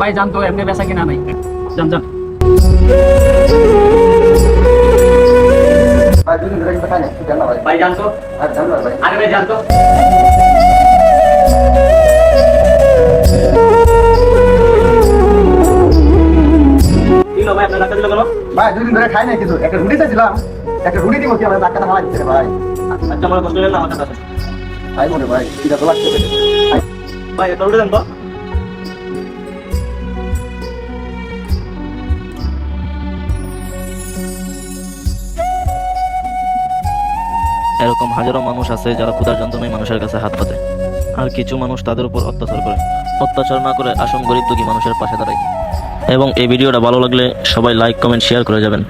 ভাই জানতো এমনি বেচা কিনা নাই। যান যান। ভাই জানতো, আরে ভাই জানতো। ভাই আপনার ডাক্তার দিল কেন? ভাই 2 দিন ধরে খাই নাই কিছু, একটা রুটি চাইছিলাম, একটা রুটি দিব কি আমার ডাক্তার খাওয়া দিচ্ছে ভাই। আচ্ছা আমার কষ্ট হলেন না আমার কাছে। ভাই মনে ভাই এটা তো লাগছে ভাই একটা রুটি দেন তো। এরকম হাজারো মানুষ আছে যারা ক্ষুধার যন্ত্রণায় মানুষের কাছে হাত পাতে, আর কিছু মানুষ তাদের উপর অত্যাচার করে। অত্যাচার না করে আসল গরিব দুঃখী মানুষের পাশে দাঁড়ায়। এবং এই ভিডিওটা ভালো লাগলে সবাই লাইক কমেন্ট শেয়ার করে যাবেন।